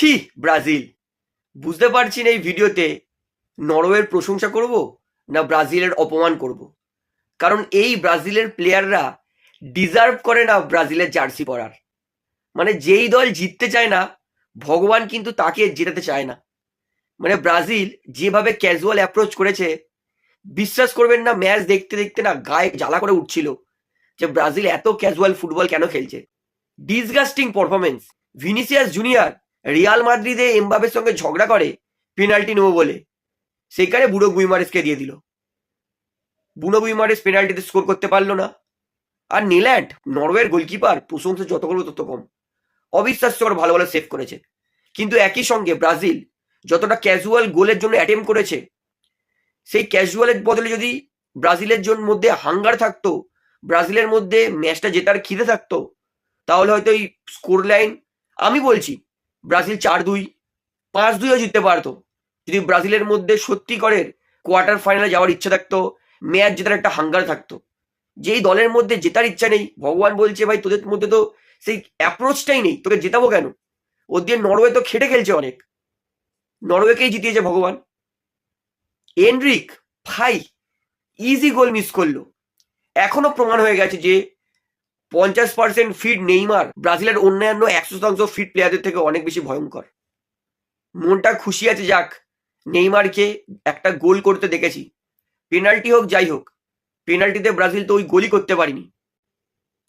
ছি ব্রাজিল, বুঝতে পারছি না এই ভিডিওতে নরওয়ের প্রশংসা করব না ব্রাজিলের অপমান করব। কারণ এই ব্রাজিলের প্লেয়াররা ডিজার্ভ করে না ব্রাজিলের জার্সি পরার। মানে যেই দল জিততে চায় না, ভগবান কিন্তু তাকে জেতাতে চায় না। মানে ব্রাজিল যেভাবে ক্যাজুয়াল অ্যাপ্রোচ করেছে, বিশ্বাস করবেন না, ম্যাচ দেখতে দেখতে না গায়ে জ্বালা করে উঠছিল যে ব্রাজিল এত ক্যাজুয়াল ফুটবল কেন খেলছে। Disgusting performance. Vinicius Junior Real মাদ্রিদে এমবাপের সঙ্গে ঝগড়া করে পেনাল্টি নেবো বলে, সেখানে বুড়ো গুইমারেসকে দিয়ে দিল। বুনো গুইমারেস পেনাল্টিতে স্কোর করতে পারলো না। আর নিল্যান্ড, নরওয়ের গোলকিপার, প্রশংসা যত করবো তত কম। অবিশ্বাস্যকর ভালো ভালো সেভ করেছে। কিন্তু একই সঙ্গে ব্রাজিল যতটা ক্যাজুয়াল গোলের জন্য অ্যাটেম্প করেছে, সেই ক্যাজুয়ালের বদলে যদি ব্রাজিলের জন্য মধ্যে হাঙ্গার থাকতো, ব্রাজিলের মধ্যে ম্যাচটা জেতার খিদে থাকতো, তাহলে হয়তো এই স্কোর লাইন, আমি বলছি ব্রাজিল 4-2, 5-2ও জিততে পারতো। যদি ব্রাজিলের মধ্যে সত্যিকারের কোয়ার্টার ফাইনালে যাওয়ার ইচ্ছা থাকতো, ম্যাচ জেতার একটা হাঙ্গার থাকতো। যেই দলের মধ্যে জেতার ইচ্ছা নেই, ভগবান বলছে ভাই তোদের মধ্যে তো সেই অ্যাপ্রোচটাই নেই, তোকে জেতাবো কেন? ওর দিয়ে নরওয়ে তো খেটে খেলছে অনেক, নরওয়েকেই জিতিয়েছে ভগবান। এনরিক ভাই ইজি গোল মিস করলো। এখনো প্রমাণ হয়ে গেছে যে 50% ফিট নেইমার ব্রাজিলের অন্যান্য 100% ফিট প্লেয়ারদের থেকে অনেক বেশি ভয়ঙ্কর। মনটা খুশি আছে, যাক নেইমারকে একটা গোল করতে দেখেছি। পেনাল্টি হোক যাই হোক, পেনাল্টিতে ব্রাজিল তো ওই গোলই করতে পারিনি।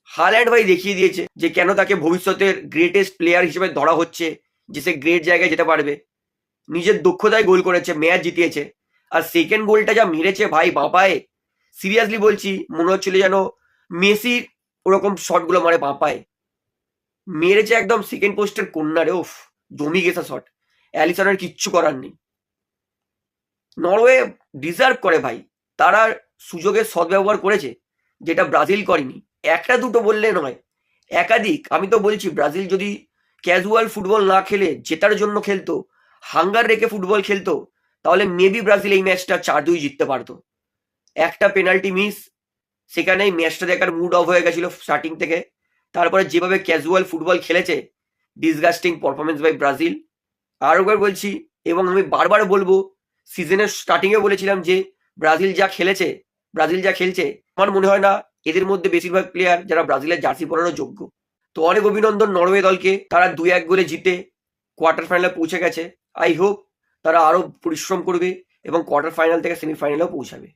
হাল্যান্ড ভাই দেখিয়ে দিয়েছে যে কেন তাকে ভবিষ্যতের গ্রেটেস্ট প্লেয়ার হিসেবে ধরা হচ্ছে, যে সে গ্রেট জায়গায় যেতে পারবে। নিজের দক্ষতায় গোল করেছে, ম্যাচ জিতিয়েছে। আর সেকেন্ড গোলটা যা মেরেছে ভাই বাঁপায়ে, সিরিয়াসলি বলছি, মনে হচ্ছিল যেন মেসি ওরকম শটগুলো মারে বাঁপায়ে। মেরেছে একদম সেকেন্ড পোস্টের কন্যা রে, ওফ জমি গেছে শট। অ্যালিসনের কিচ্ছু করার নেই। নরওয়ে ডিজার্ভ করে ভাই, তারা সুযোগের সদ্ব্যবহার করেছে যেটা ব্রাজিল করেনি। একটা দুটো বললে নয়, একাধিক। আমি তো বলছি ব্রাজিল যদি ক্যাজুয়াল ফুটবল না খেলে জেতার জন্য খেলতো, হাঙ্গার রেখে ফুটবল খেলতো, তাহলে মেবি ব্রাজিল এই ম্যাচটা 4-2 জিততে পারতো। একটা পেনাল্টি মিস, সেখানেই ম্যাচটা দেখার মুড অফ হয়ে গেছিল স্টার্টিং থেকে। তারপরে যেভাবে ক্যাজুয়াল ফুটবল খেলেছে, ডিসগাস্টিং পারফরমেন্স বাই ব্রাজিল। আর একবার বলছি, এবং আমি বারবার বলবো, সিজনের স্টার্টিংয়ে বলেছিলাম যে ব্রাজিল যা খেলছে, আমার মনে হয় না এদের মধ্যে বেশিরভাগ প্লেয়ার যারা ব্রাজিলের জার্সি পরানোর যোগ্য। তো অনেক অভিনন্দন নরওয়ে দলকে, তারা 2-1 গোলে জিতে কোয়ার্টার ফাইনালে পৌঁছে গেছে। আই হোপ তারা আরো পরিশ্রম করবে এবং কোয়ার্টার ফাইনাল থেকে সেমিফাইনালেও পৌঁছাবে।